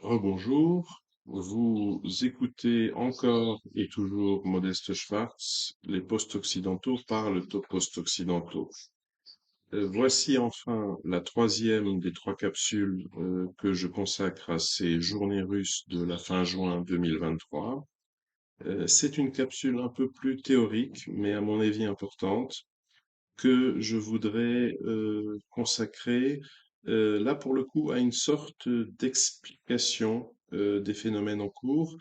Rebonjour, vous écoutez encore et toujours Modeste Schwartz, les post-occidentaux parlent aux post-occidentaux. Voici enfin la troisième des trois capsules que je consacre à ces journées russes de la fin juin 2023. C'est une capsule un peu plus théorique, mais à mon avis importante, que je voudrais consacrer là pour le coup à une sorte d'explication des phénomènes en cours.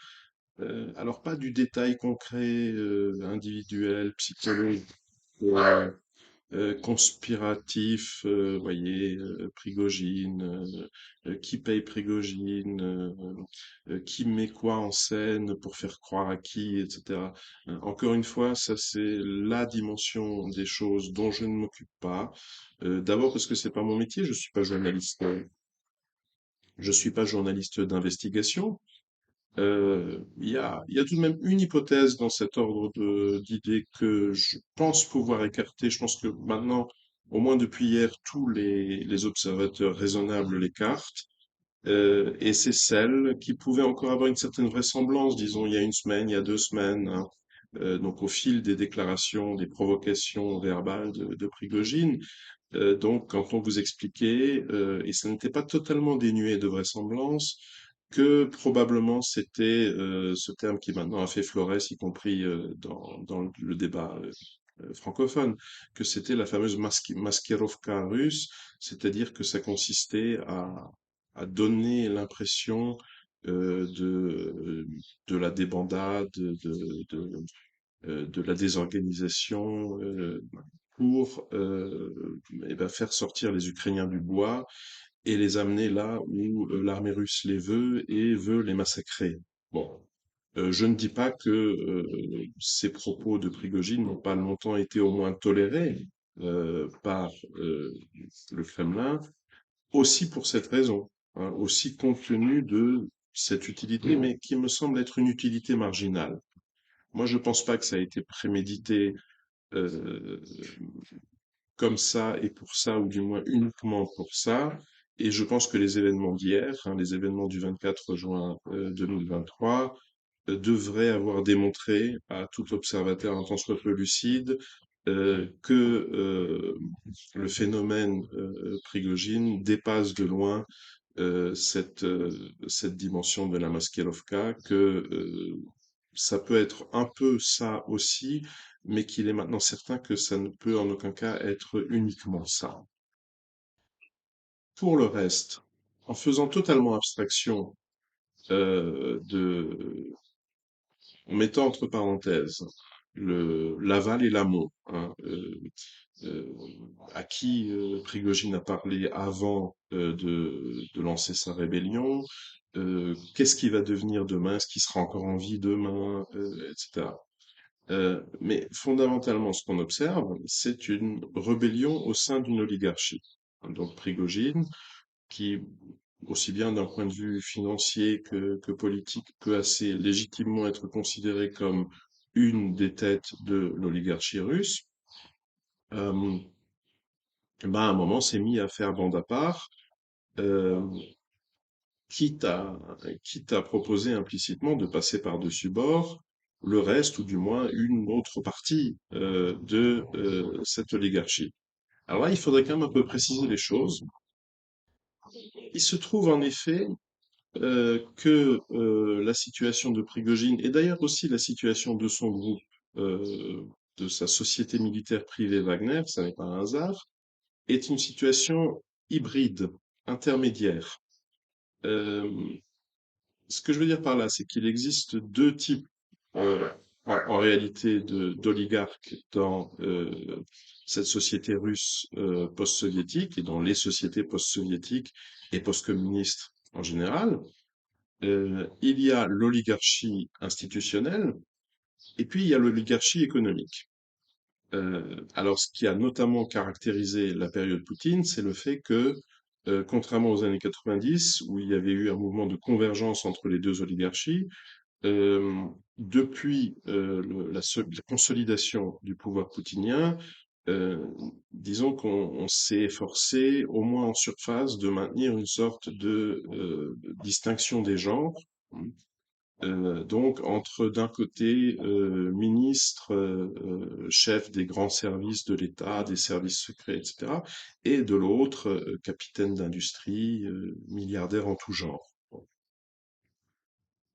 Alors pas du détail concret, individuel, psychologique, euh, conspiratif, voyez, Prigogine, qui paye Prigogine, qui met quoi en scène pour faire croire à qui, etc. Encore une fois, ça c'est la dimension des choses dont je ne m'occupe pas. D'abord parce que c'est pas mon métier, je suis pas journaliste d'investigation. Il y a tout de même une hypothèse dans cet ordre d'idées que je pense pouvoir écarter. Je pense que maintenant, au moins depuis hier, tous les observateurs raisonnables l'écartent. Et c'est celle qui pouvait encore avoir une certaine vraisemblance, disons, il y a une semaine, il y a 2 semaines, hein. Donc au fil des déclarations, des provocations verbales de Prigogine. Donc, quand on vous expliquait, et ça n'était pas totalement dénué de vraisemblance, que probablement c'était ce terme qui maintenant a fait florès, y compris dans le débat francophone, que c'était la fameuse maskirovka russe, c'est-à-dire que ça consistait à donner l'impression de la débandade, de la désorganisation, pour faire sortir les Ukrainiens du bois et les amener là où l'armée russe les veut et veut les massacrer. Bon, je ne dis pas que ces propos de Prigogine n'ont pas longtemps été au moins tolérés par le Kremlin, aussi pour cette raison, hein, aussi compte tenu de cette utilité, mais qui me semble être une utilité marginale. Moi, je pense pas que ça a été prémédité euh, comme ça et pour ça, ou du moins uniquement pour ça. Et je pense que les événements d'hier, hein, les événements du 24 juin 2023, devraient avoir démontré à tout observateur un tant soit peu lucide que le phénomène Prigogine dépasse de loin cette dimension de la Maskirovka, que ça peut être un peu ça aussi, mais qu'il est maintenant certain que ça ne peut en aucun cas être uniquement ça. Pour le reste, en faisant totalement abstraction en mettant entre parenthèses l'aval et l'amont, hein, euh, à qui Prigogine a parlé avant de lancer sa rébellion, qu'est-ce qui va devenir demain, est-ce qu'il sera encore en vie demain, etc. Mais fondamentalement, ce qu'on observe, c'est une rébellion au sein d'une oligarchie. Donc Prigogine, qui, aussi bien d'un point de vue financier que politique, peut assez légitimement être considéré comme une des têtes de l'oligarchie russe, euh, à un moment s'est mis à faire bande à part, euh, quitte à, quitte à proposer implicitement de passer par-dessus bord le reste, ou du moins une autre partie de cette oligarchie. Alors là, il faudrait quand même un peu préciser les choses. Il se trouve en effet que la situation de Prigogine, et d'ailleurs aussi la situation de son groupe, de sa société militaire privée Wagner, ça n'est pas un hasard, est une situation hybride, intermédiaire. Euh, Ce que je veux dire par là, c'est qu'il existe deux types euh, en réalité d'oligarques dans cette société russe post-soviétique et dans les sociétés post-soviétiques et post-communistes en général. Il y a l'oligarchie institutionnelle et puis il y a l'oligarchie économique. Alors, ce qui a notamment caractérisé la période Poutine, c'est le fait que, contrairement aux années 90, où il y avait eu un mouvement de convergence entre les deux oligarchies, depuis la consolidation du pouvoir poutinien, euh, disons qu'on s'est efforcé, au moins en surface, de maintenir une sorte de distinction des genres. Donc, entre d'un côté ministre, chef des grands services de l'État, des services secrets, etc., et de l'autre capitaine d'industrie, milliardaire en tout genre. Bon.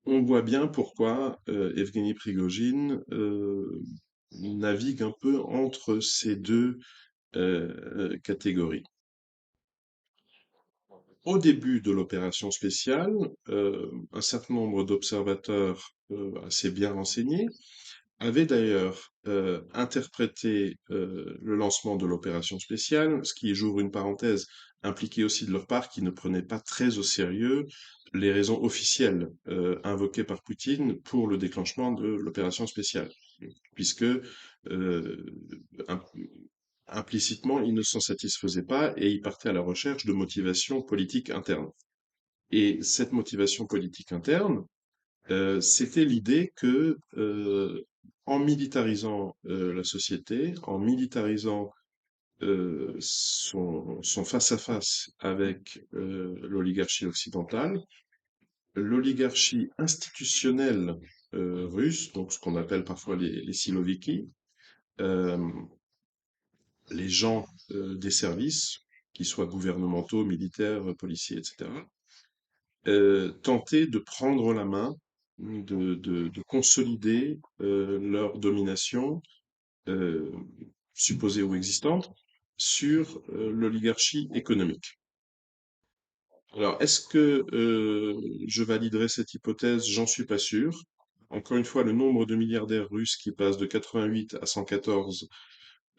On voit bien pourquoi Evgeny Prigojine navigue un peu entre ces deux catégories. Au début de l'opération spéciale, un certain nombre d'observateurs assez bien renseignés avaient d'ailleurs interprété le lancement de l'opération spéciale, ce qui, j'ouvre une parenthèse, impliquait aussi de leur part qu'ils ne prenaient pas très au sérieux les raisons officielles invoquées par Poutine pour le déclenchement de l'opération spéciale, puisque im- implicitement, ils ne s'en satisfaisaient pas et ils partaient à la recherche de motivations politiques internes. Et cette motivation politique interne, c'était l'idée que, en militarisant la société, en militarisant son face-à-face avec l'oligarchie occidentale, l'oligarchie institutionnelle russe, donc ce qu'on appelle parfois les siloviki, euh, les gens des services, qu'ils soient gouvernementaux, militaires, policiers, etc., tenter de prendre la main, de consolider leur domination euh, supposée ou existante sur l'oligarchie économique. Alors, est-ce que je validerai cette hypothèse? J'en suis pas sûr. Encore une fois, le nombre de milliardaires russes qui passe de 88 à 114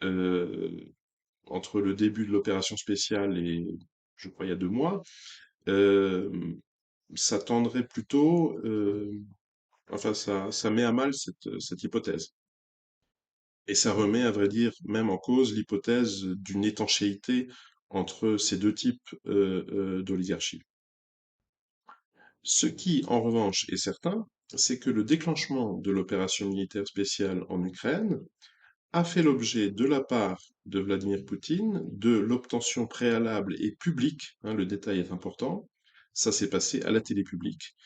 euh, entre le début de l'opération spéciale et, je crois, il y a 2 mois, euh, ça tendrait plutôt, enfin, ça met à mal cette hypothèse. Et ça remet, à vrai dire, même en cause l'hypothèse d'une étanchéité entre ces deux types d'oligarchie. Ce qui, en revanche, est certain, c'est que le déclenchement de l'opération militaire spéciale en Ukraine a fait l'objet, de la part de Vladimir Poutine, de l'obtention préalable et publique, hein, le détail est important, ça s'est passé à la télé publique,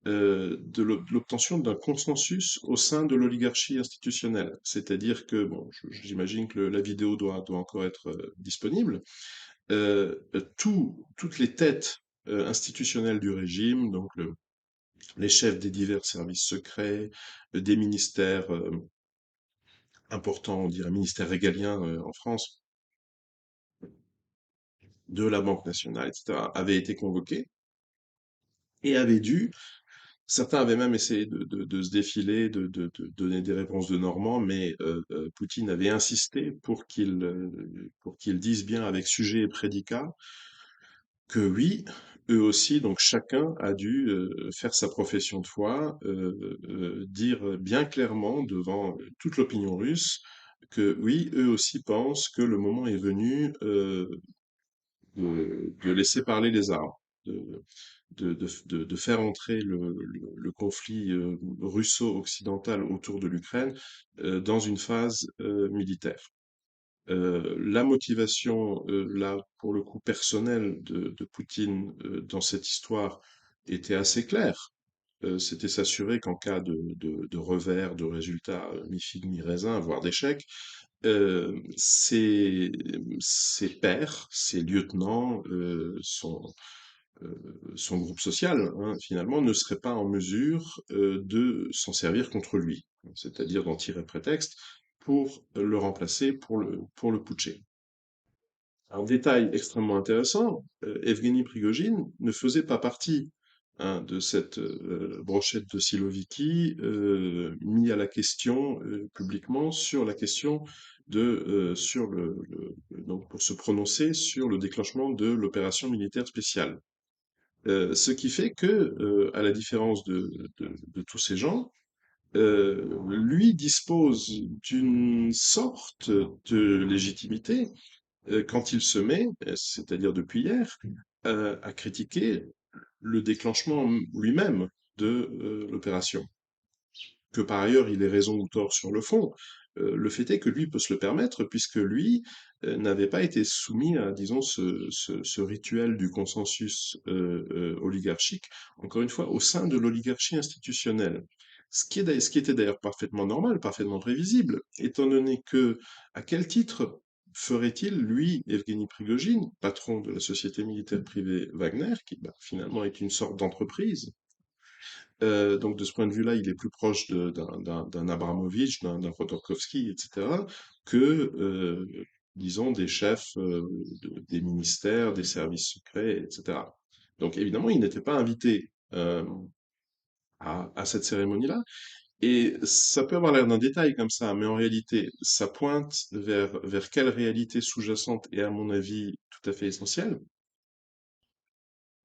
de l'obtention d'un consensus au sein de l'oligarchie institutionnelle. C'est-à-dire que, bon, j'imagine que la vidéo doit encore être disponible, toutes les têtes institutionnelles du régime, donc les chefs des divers services secrets, des ministères importants, on dirait ministères régaliens en France, de la Banque nationale, etc., avaient été convoqués et avaient dû. Certains avaient même essayé de se défiler, de donner des réponses de Normands, mais Poutine avait insisté pour qu'ils disent bien avec sujet et prédicat que oui, eux aussi, donc chacun a dû faire sa profession de foi, dire bien clairement devant toute l'opinion russe que oui, eux aussi pensent que le moment est venu de laisser parler les armes, de faire entrer le conflit russo-occidental autour de l'Ukraine dans une phase militaire. La motivation, là, pour le coup, personnelle de Poutine dans cette histoire était assez claire. C'était s'assurer qu'en cas de revers, de résultats mi-figue, mi-raisin, voire d'échec, ses pairs, ses lieutenants, son groupe social, hein, finalement, ne serait pas en mesure de s'en servir contre lui, c'est-à-dire d'en tirer prétexte pour le remplacer, pour le putcher. Un détail extrêmement intéressant, Evgeny Prigojine ne faisait pas partie, hein, de cette brochette de Siloviki mis à la question publiquement sur la question sur donc pour se prononcer sur le déclenchement de l'opération militaire spéciale. Ce qui fait que, à la différence de tous ces gens, lui dispose d'une sorte de légitimité quand il se met, c'est-à-dire depuis hier, à critiquer le déclenchement lui-même de l'opération. que par ailleurs il ait raison ou tort sur le fond. Le fait est que lui peut se le permettre puisque lui n'avait pas été soumis à, disons, ce rituel du consensus oligarchique, encore une fois, au sein de l'oligarchie institutionnelle. Ce qui était d'ailleurs parfaitement normal, parfaitement prévisible, étant donné que, à quel titre ferait-il, lui, Evgeny Prigojine, patron de la société militaire privée Wagner, qui bah, finalement est une sorte d'entreprise, donc de ce point de vue-là, il est plus proche d'un Abramovich, d'un Khodorkovsky, etc., que, disons, des chefs des ministères, des services secrets, etc. Donc évidemment, il n'était pas invité à cette cérémonie-là. Et ça peut avoir l'air d'un détail comme ça, mais en réalité, ça pointe vers quelle réalité sous-jacente est, à mon avis, tout à fait essentielle.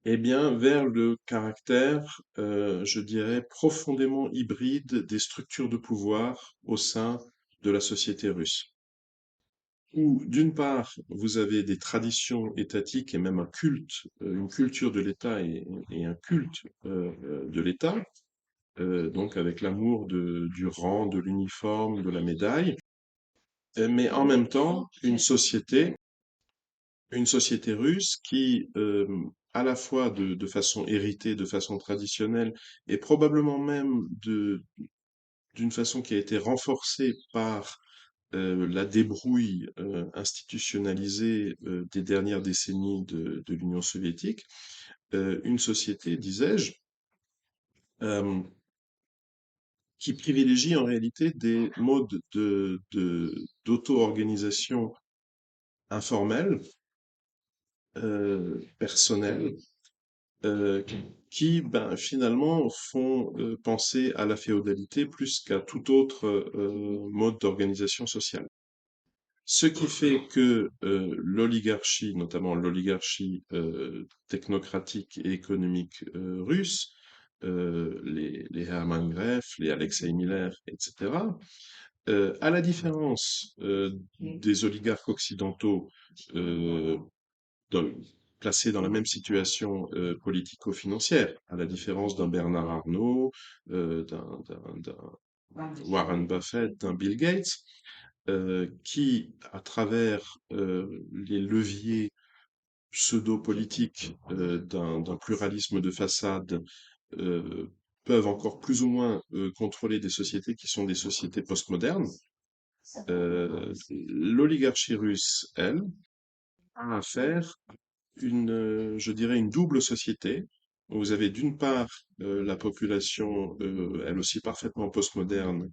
Eh bien, vers le caractère, je dirais, profondément hybride des structures de pouvoir au sein de la société russe. Où, d'une part, vous avez des traditions étatiques et même un culte, une culture de l'État et un culte de l'État, donc avec l'amour du rang, de l'uniforme, de la médaille, mais en même temps, une société russe qui, à la fois de façon héritée, de façon traditionnelle, et probablement même d'une façon qui a été renforcée par la débrouille institutionnalisée des dernières décennies de l'Union soviétique, une société, disais-je, euh, qui privilégie en réalité des modes d'auto-organisation informels, personnels, euh, qui ben, finalement font penser à la féodalité plus qu'à tout autre mode d'organisation sociale. Ce qui fait que l'oligarchie, notamment l'oligarchie technocratique et économique russe, les Hermann Greff, les Alexei Miller, etc., à la différence des oligarques occidentaux euh, dans- placés dans la même situation politico-financière, à la différence d'un Bernard Arnault, d'un Warren Buffett, d'un Bill Gates, qui, à travers les leviers pseudo-politiques d'un pluralisme de façade, euh, peuvent encore plus ou moins contrôler des sociétés qui sont des sociétés postmodernes. L'oligarchie russe, elle, a affaire je dirais, une double société. Vous avez d'une part la population, elle aussi parfaitement postmoderne,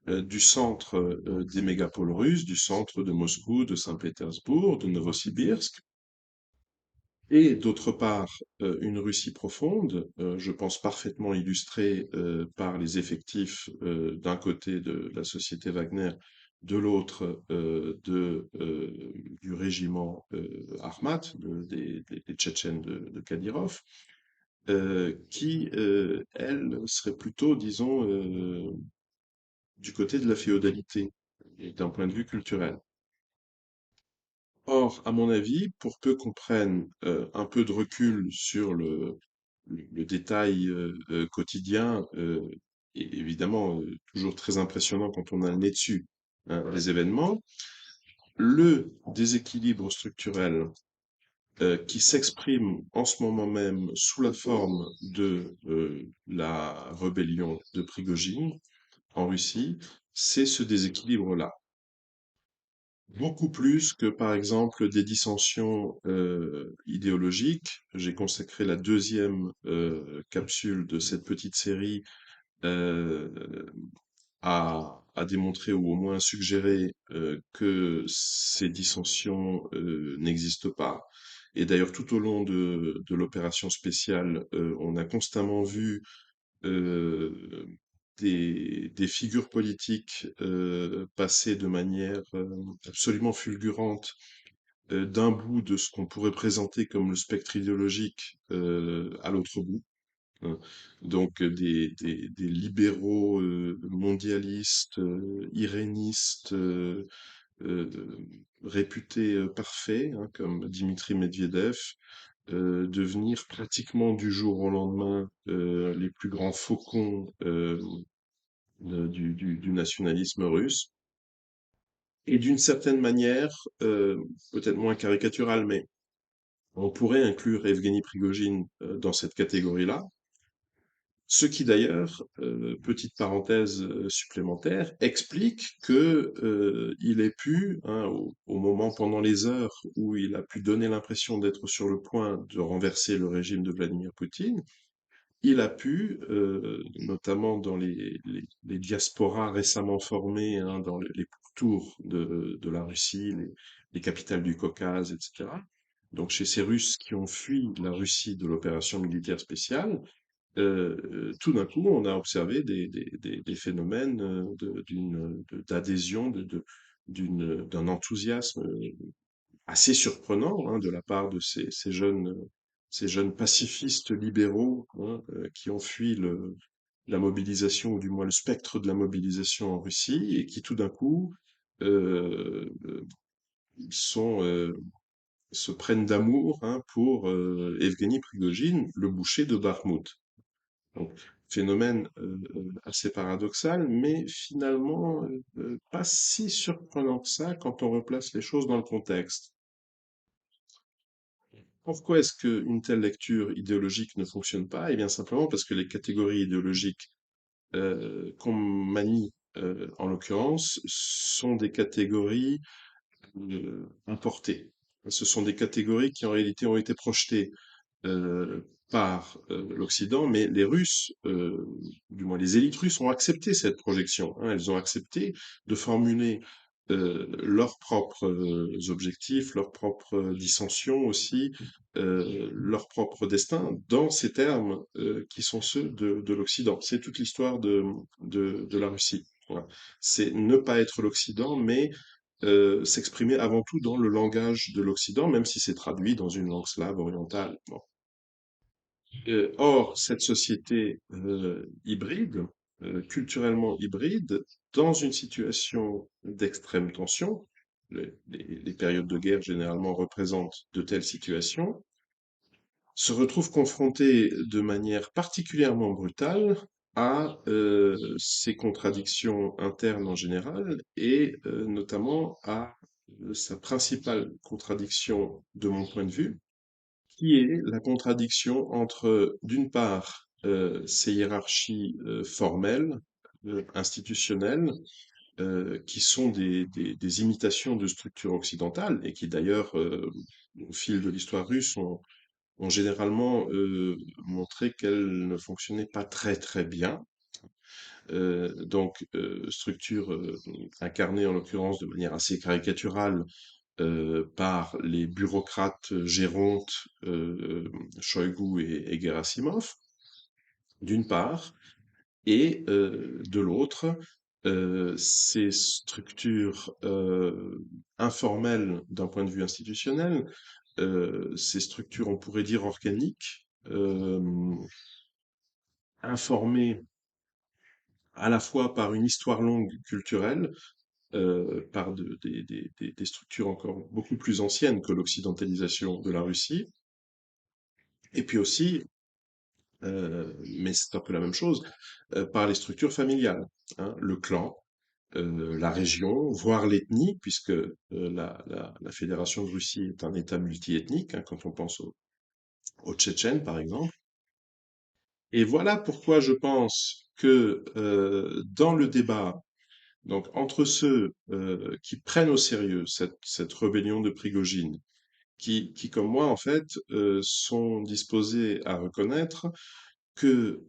du centre des mégapoles russes, du centre de Moscou, de Saint-Pétersbourg, de Novosibirsk, et d'autre part une Russie profonde, je pense parfaitement illustrée par les effectifs d'un côté de la société Wagner, de l'autre du régiment Armat, des Tchétchènes de Kadyrov, qui, elle, serait plutôt, disons, du côté de la féodalité, et d'un point de vue culturel. Or, à mon avis, pour peu qu'on prenne un peu de recul sur le détail quotidien, et évidemment toujours très impressionnant quand on a le nez dessus, hein, les événements, le déséquilibre structurel qui s'exprime en ce moment même sous la forme de la rébellion de Prigojine en Russie, c'est ce déséquilibre-là. Beaucoup plus que, par exemple, des dissensions idéologiques. J'ai consacré la deuxième capsule de cette petite série euh, à démontrer ou au moins suggérer que ces dissensions n'existent pas. Et d'ailleurs, tout au long de l'opération spéciale, on a constamment vu euh, des figures politiques passer de manière absolument fulgurante d'un bout de ce qu'on pourrait présenter comme le spectre idéologique à l'autre bout, hein. Donc des libéraux mondialistes, irénistes, euh, réputés parfaits, hein, comme Dimitri Medvedev, devenir pratiquement du jour au lendemain les plus grands faucons du nationalisme russe. Et d'une certaine manière, peut-être moins caricaturale, mais on pourrait inclure Evgeny Prigojine dans cette catégorie-là. Ce qui d'ailleurs, petite parenthèse supplémentaire, explique que il ait pu, hein, au moment, pendant les heures où il a pu donner l'impression d'être sur le point de renverser le régime de Vladimir Poutine, il a pu, notamment dans les diasporas récemment formées, hein, dans les pourtours de la Russie, les capitales du Caucase, etc. Donc chez ces Russes qui ont fui la Russie de l'opération militaire spéciale, tout d'un coup, on a observé des phénomènes d'adhésion, d'un enthousiasme assez surprenant, hein, de la part de ces jeunes pacifistes libéraux, hein, qui ont fui la mobilisation, ou du moins le spectre de la mobilisation en Russie, et qui tout d'un coup sont, se prennent d'amour, hein, pour Evgeny Prigojine, le boucher de Bakhmout. Donc, phénomène assez paradoxal, mais finalement pas si surprenant que ça quand on replace les choses dans le contexte. Pourquoi est-ce qu'une telle lecture idéologique ne fonctionne pas? Eh bien simplement parce que les catégories idéologiques qu'on manie en l'occurrence sont des catégories importées. Ce sont des catégories qui en réalité ont été projetées par l'Occident, mais les Russes, du moins les élites russes, ont accepté cette projection, hein. Elles ont accepté de formuler leurs propres objectifs, leurs propres dissensions aussi, leur propre destin dans ces termes qui sont ceux de l'Occident. C'est toute l'histoire de la Russie. Voilà. C'est ne pas être l'Occident, mais s'exprimer avant tout dans le langage de l'Occident, même si c'est traduit dans une langue slave orientale. Bon. Or, cette société hybride, culturellement hybride, dans une situation d'extrême tension, les périodes de guerre généralement représentent de telles situations, se retrouve confrontée de manière particulièrement brutale à ces contradictions internes en général et notamment à sa principale contradiction de mon point de vue, qui est la contradiction entre, d'une part, ces hiérarchies formelles, institutionnelles, qui sont des imitations de structures occidentales et qui d'ailleurs, au fil de l'histoire russe, ont généralement montré qu'elles ne fonctionnaient pas très très bien. Donc, structure incarnée en l'occurrence de manière assez caricaturale par les bureaucrates gérontes Shoigu et Gerasimov, d'une part, et de l'autre, ces structures informelles d'un point de vue institutionnel, ces structures, on pourrait dire organiques, informées à la fois par une histoire longue culturelle, par des structures encore beaucoup plus anciennes que l'occidentalisation de la Russie, et puis aussi, mais c'est un peu la même chose, par les structures familiales, hein, le clan, la région, voire l'ethnie, puisque la Fédération de Russie est un État multiethnique, hein, quand on pense aux Tchétchènes, par exemple. Et voilà pourquoi je pense que dans le débat, donc entre ceux qui prennent au sérieux cette rébellion de Prigojine, qui comme moi en fait sont disposés à reconnaître que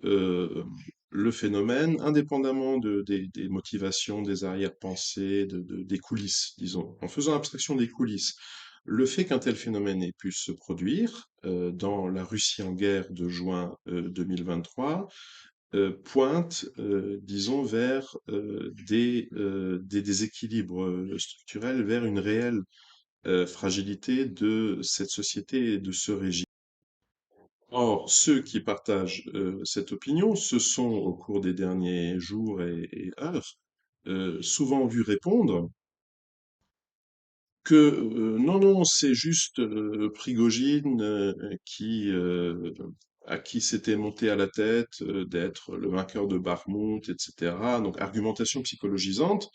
le phénomène, indépendamment des motivations, des arrière-pensées, des coulisses, disons, en faisant abstraction des coulisses, le fait qu'un tel phénomène ait pu se produire dans la Russie en guerre de juin 2023 pointe, disons, vers des déséquilibres structurels, vers une réelle fragilité de cette société et de ce régime. Or, ceux qui partagent cette opinion se sont, au cours des derniers jours et heures, souvent vus répondre Non, non, c'est juste Prigojine à qui s'était monté à la tête d'être le vainqueur de Bakhmout, etc. Donc argumentation psychologisante.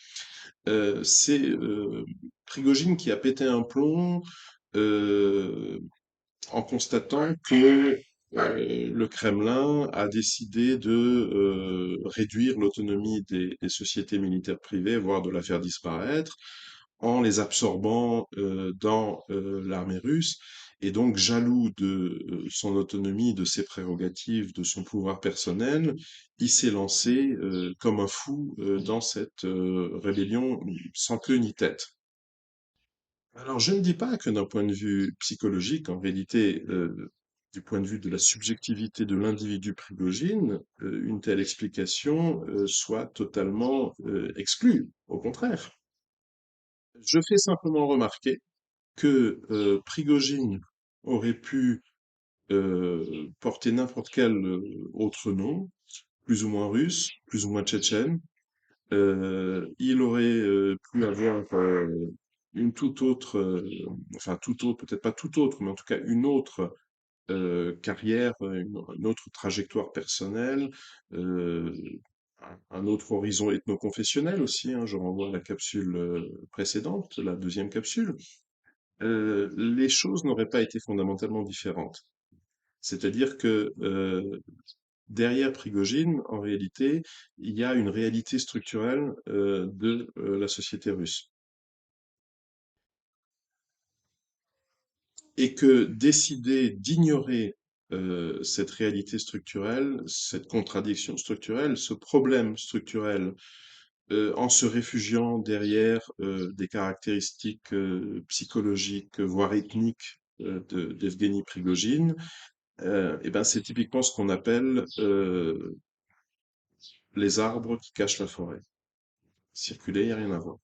C'est Prigojine qui a pété un plomb euh, en constatant que le Kremlin a décidé de réduire l'autonomie des sociétés militaires privées, voire de la faire disparaître, en les absorbant dans l'armée russe. Et donc, jaloux de son autonomie, de ses prérogatives, de son pouvoir personnel, il s'est lancé comme un fou dans cette rébellion sans queue ni tête. Alors, je ne dis pas que d'un point de vue psychologique, en réalité, du point de vue de la subjectivité de l'individu Prigogine, une telle explication soit totalement exclue. Au contraire, je fais simplement remarquer que Prigogine aurait pu porter n'importe quel autre nom, plus ou moins russe, plus ou moins tchétchène. Il aurait pu avoir une toute autre, enfin toute autre, peut-être pas toute autre, mais en tout cas une autre carrière, une autre trajectoire personnelle, euh, un autre horizon ethno-confessionnel aussi, hein, je renvoie à la capsule précédente, la deuxième capsule. Les choses n'auraient pas été fondamentalement différentes. C'est-à-dire que derrière Prigogine, en réalité, il y a une réalité structurelle de la société russe. Et que décider d'ignorer cette réalité structurelle, cette contradiction structurelle, ce problème structurel, en se réfugiant derrière des caractéristiques psychologiques, voire ethniques d'Evgeny Prigogine, eh ben c'est typiquement ce qu'on appelle les arbres qui cachent la forêt. Circuler, il n'y a rien à voir.